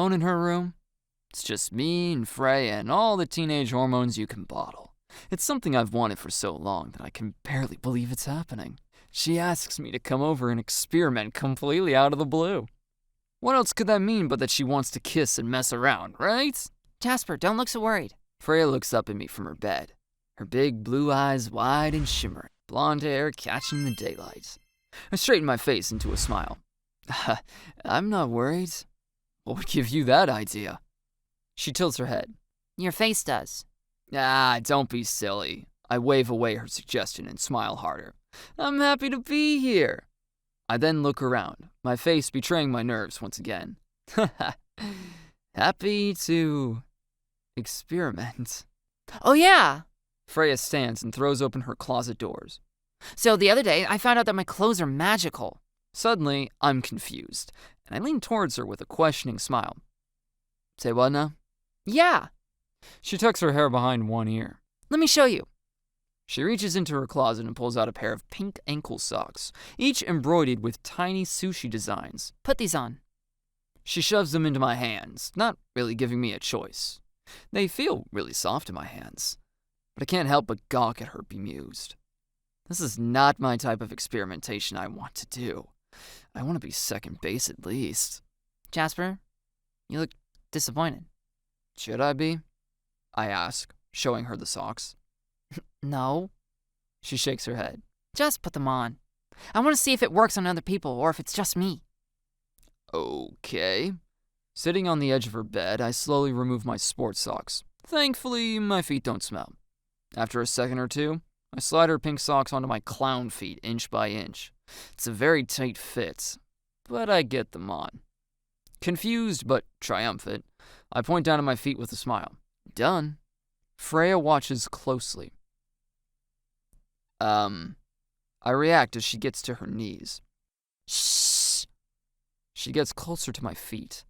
alone in her room. It's just me and Freya and all the teenage hormones you can bottle. It's something I've wanted for so long that I can barely believe it's happening. She asks me to come over and experiment completely out of the blue. What else could that mean but that she wants to kiss and mess around, right? Jasper, don't look so worried. Freya looks up at me from her bed, her big blue eyes wide and shimmering, blonde hair catching the daylight. I straighten my face into a smile. I'm not worried. What would give you that idea? She tilts her head. Your face does. Don't be silly. I wave away her suggestion and smile harder. I'm happy to be here. I then look around, my face betraying my nerves once again. Happy to experiment. Oh yeah! Freya stands and throws open her closet doors. So the other day, I found out that my clothes are magical. Suddenly, I'm confused, and I lean towards her with a questioning smile. Say what now? Yeah. She tucks her hair behind one ear. Let me show you. She reaches into her closet and pulls out a pair of pink ankle socks, each embroidered with tiny sushi designs. Put these on. She shoves them into my hands, not really giving me a choice. They feel really soft in my hands, but I can't help but gawk at her bemused. This is not my type of experimentation I want to do. I want to be second base at least. Jasper, you look disappointed. Should I be? I ask, showing her the socks. No. She shakes her head. Just put them on. I want to see if it works on other people or if it's just me. Okay. Sitting on the edge of her bed, I slowly remove my sports socks. Thankfully, my feet don't smell. After a second or two, I slide her pink socks onto my clown feet inch by inch. It's a very tight fit, but I get them on. Confused but triumphant, I point down at my feet with a smile. Done. Freya watches closely. I react as she gets to her knees. Shh! She gets closer to my feet.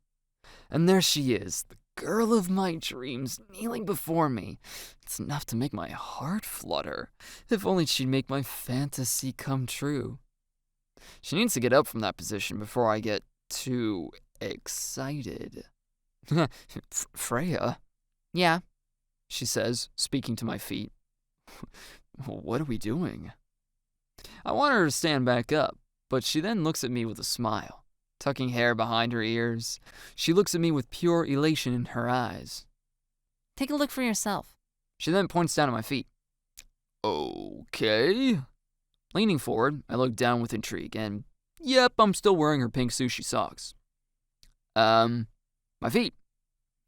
And there she is, the girl of my dreams, kneeling before me. It's enough to make my heart flutter. If only she'd make my fantasy come true. She needs to get up from that position before I get too excited. Freya? Yeah. She says, speaking to my feet. What are we doing? I want her to stand back up, but she then looks at me with a smile, tucking hair behind her ears. She looks at me with pure elation in her eyes. Take a look for yourself. She then points down at my feet. Okay. Leaning forward, I look down with intrigue, and yep, I'm still wearing her pink sushi socks. My feet.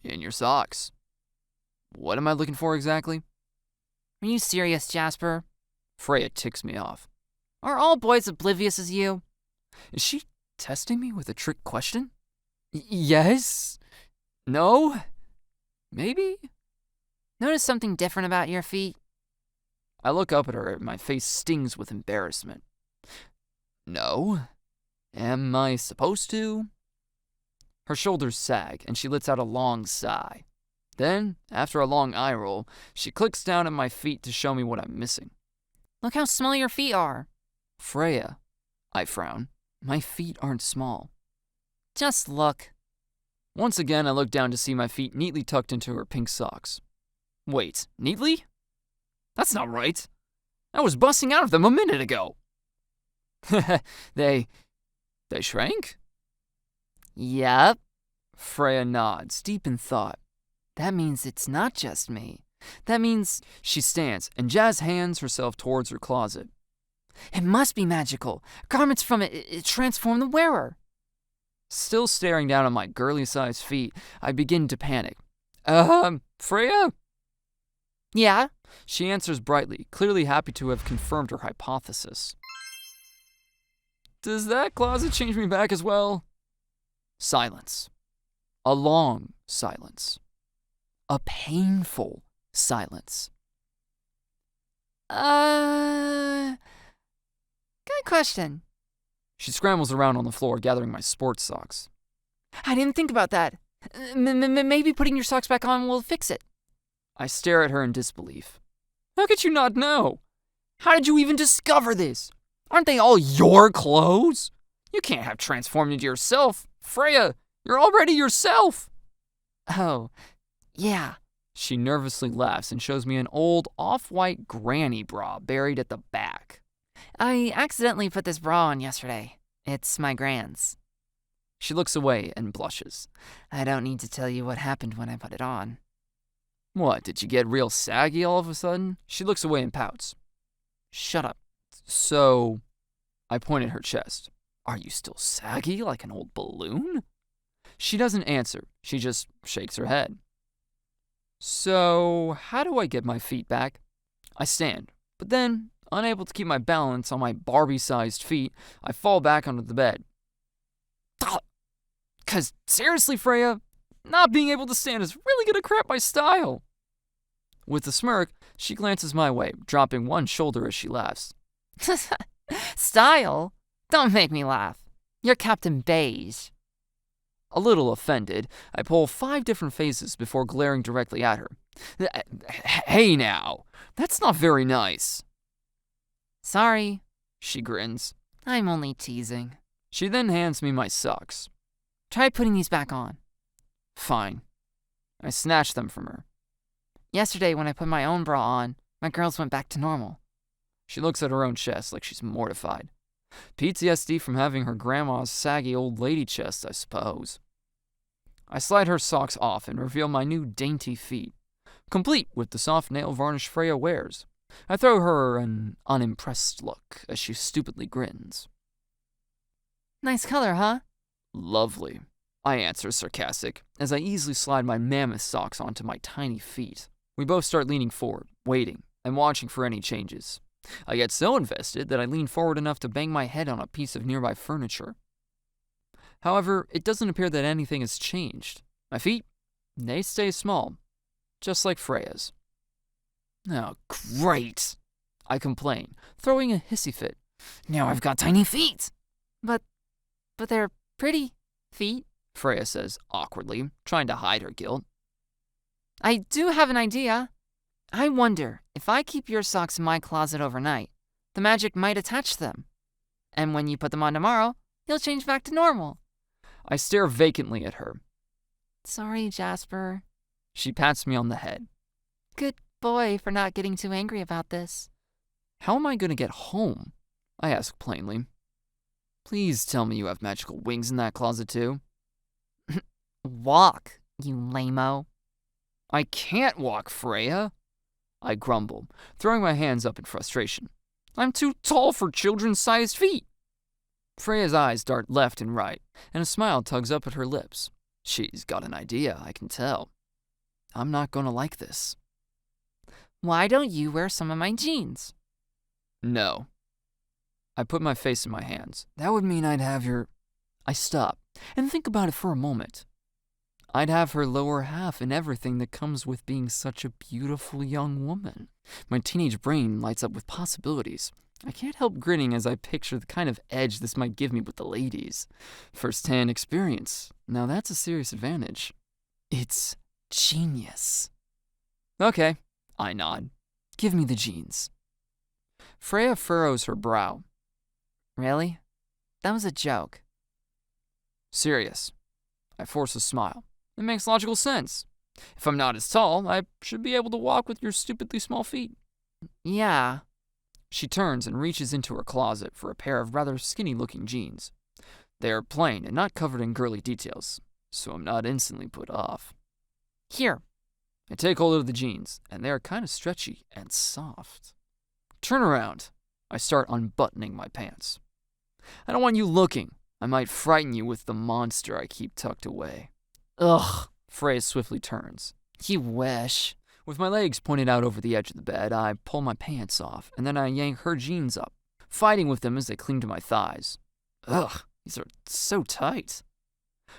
In your socks. What am I looking for exactly? Are you serious, Jasper? Freya ticks me off. Are all boys oblivious as you? Is she testing me with a trick question? Yes? No? Maybe? Notice something different about your feet? I look up at her and my face stings with embarrassment. No? Am I supposed to? Her shoulders sag and she lets out a long sigh. Then, after a long eye roll, she clicks down at my feet to show me what I'm missing. Look how small your feet are. Freya. I frown. My feet aren't small. Just look. Once again, I look down to see my feet neatly tucked into her pink socks. Wait, neatly? That's not right. I was busting out of them a minute ago. They shrank? Yep. Freya nods, deep in thought. That means it's not just me. That means... She stands, and Jazz hands herself towards her closet. It must be magical. Garments from it transform the wearer. Still staring down at my girly-sized feet, I begin to panic. Freya? Yeah? She answers brightly, clearly happy to have confirmed her hypothesis. Does that closet change me back as well? Silence. A long silence. A painful silence. Good question. She scrambles around on the floor, gathering my sports socks. I didn't think about that. Maybe putting your socks back on will fix it. I stare at her in disbelief. How could you not know? How did you even discover this? Aren't they all your clothes? You can't have transformed into yourself. Freya, you're already yourself. Oh, yeah. She nervously laughs and shows me an old off-white granny bra buried at the back. I accidentally put this bra on yesterday. It's my grand's. She looks away and blushes. I don't need to tell you what happened when I put it on. What, did you get real saggy all of a sudden? She looks away and pouts. Shut up. So, I point at her chest. Are you still saggy like an old balloon? She doesn't answer. She just shakes her head. So, how do I get my feet back? I stand, but then, unable to keep my balance on my Barbie-sized feet, I fall back onto the bed. 'Cause seriously, Freya, not being able to stand is really gonna crap my style. With a smirk, she glances my way, dropping one shoulder as she laughs. Style? Don't make me laugh. You're Captain Beige. A little offended, I pull 5 different faces before glaring directly at her. Hey now, that's not very nice. Sorry, She grins. I'm only teasing. She then hands me my socks. Try putting these back on. Fine. I snatch them from her. Yesterday, when I put my own bra on, my girls went back to normal. She looks at her own chest like she's mortified. PTSD from having her grandma's saggy old lady chest, I suppose. I slide her socks off and reveal my new dainty feet, complete with the soft nail varnish Freya wears. I throw her an unimpressed look as she stupidly grins. Nice color, huh? Lovely, I answer sarcastic as I easily slide my mammoth socks onto my tiny feet. We both start leaning forward, waiting, and watching for any changes. I get so invested that I lean forward enough to bang my head on a piece of nearby furniture. However, it doesn't appear that anything has changed. My feet, they stay small, just like Freya's. Oh, great, I complain, throwing a hissy fit. Now I've got tiny feet. But they're pretty feet. Freya says awkwardly, trying to hide her guilt. I do have an idea. I wonder if I keep your socks in my closet overnight, the magic might attach to them. And when you put them on tomorrow, you'll change back to normal. I stare vacantly at her. Sorry, Jasper. She pats me on the head. Good boy for not getting too angry about this. How am I going to get home? I ask plainly. Please tell me you have magical wings in that closet too. Walk, you lame-o. I can't walk, Freya, I grumble, throwing my hands up in frustration. I'm too tall for children's-sized feet. Freya's eyes dart left and right, and a smile tugs up at her lips. She's got an idea, I can tell. I'm not going to like this. Why don't you wear some of my jeans? No. I put my face in my hands. That would mean I'd have your... I stop and think about it for a moment. I'd have her lower half and everything that comes with being such a beautiful young woman. My teenage brain lights up with possibilities. I can't help grinning as I picture the kind of edge this might give me with the ladies. First-hand experience. Now that's a serious advantage. It's genius. Okay, I nod. Give me the jeans. Freya furrows her brow. Really? That was a joke. Serious. I force a smile. It makes logical sense. If I'm not as tall, I should be able to walk with your stupidly small feet. Yeah. She turns and reaches into her closet for a pair of rather skinny-looking jeans. They are plain and not covered in girly details, so I'm not instantly put off. Here. I take hold of the jeans, and they are kind of stretchy and soft. Turn around. I start unbuttoning my pants. I don't want you looking. I might frighten you with the monster I keep tucked away. Ugh. Freya swiftly turns. You wish. With my legs pointed out over the edge of the bed, I pull my pants off, and then I yank her jeans up, fighting with them as they cling to my thighs. Ugh, these are so tight.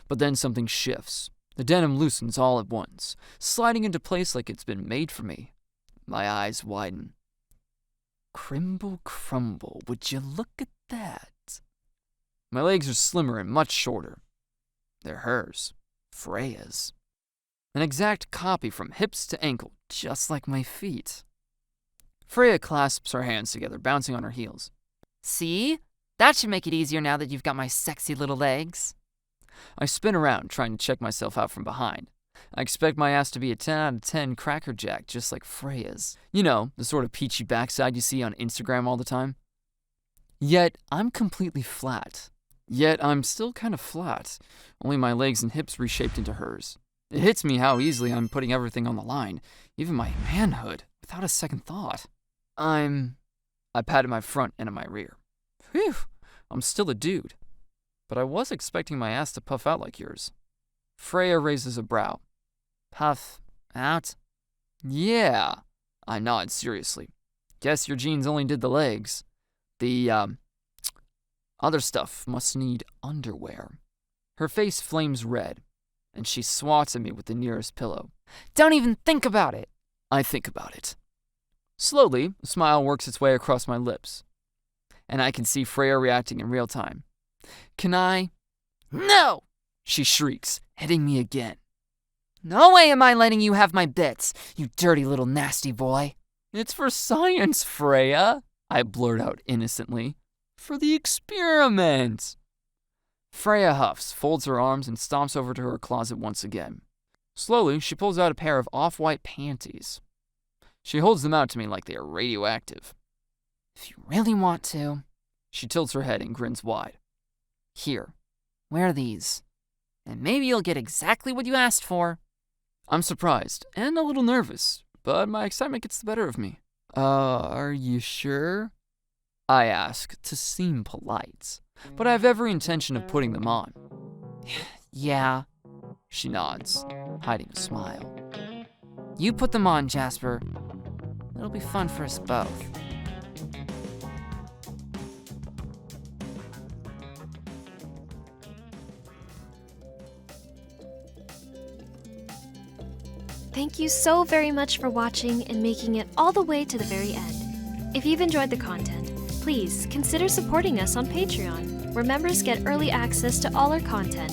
But then something shifts. The denim loosens all at once, sliding into place like it's been made for me. My eyes widen. Crimble crumble, would you look at that? My legs are slimmer and much shorter. They're hers. Freya's. An exact copy from hips to ankle, just like my feet. Freya clasps her hands together, bouncing on her heels. See? That should make it easier now that you've got my sexy little legs. I spin around, trying to check myself out from behind. I expect my ass to be a 10 out of 10 crackerjack, just like Freya's. You know, the sort of peachy backside you see on Instagram all the time. Yet, I'm completely flat. Yet, I'm still kind of flat, only my legs and hips reshaped into hers. It hits me how easily I'm putting everything on the line, even my manhood, without a second thought. I patted my front and my rear. Phew, I'm still a dude. But I was expecting my ass to puff out like yours. Freya raises a brow. Puff out? Yeah. I nod seriously. Guess your jeans only did the legs. The, other stuff must need underwear. Her face flames red, and she swats at me with the nearest pillow. Don't even think about it. I think about it. Slowly, a smile works its way across my lips, and I can see Freya reacting in real time. Can I? No! She shrieks, hitting me again. No way am I letting you have my bits, you dirty little nasty boy. It's for science, Freya, I blurt out innocently. For the experiment. Freya huffs, folds her arms, and stomps over to her closet once again. Slowly, she pulls out a pair of off-white panties. She holds them out to me like they are radioactive. If you really want to. She tilts her head and grins wide. Here, wear these, and maybe you'll get exactly what you asked for. I'm surprised and a little nervous, but my excitement gets the better of me. Are you sure? I ask to seem polite, but I have every intention of putting them on. Yeah, she nods, hiding a smile. You put them on, Jasper. It'll be fun for us both. Thank you so very much for watching and making it all the way to the very end. If you've enjoyed the content, please consider supporting us on Patreon, where members get early access to all our content.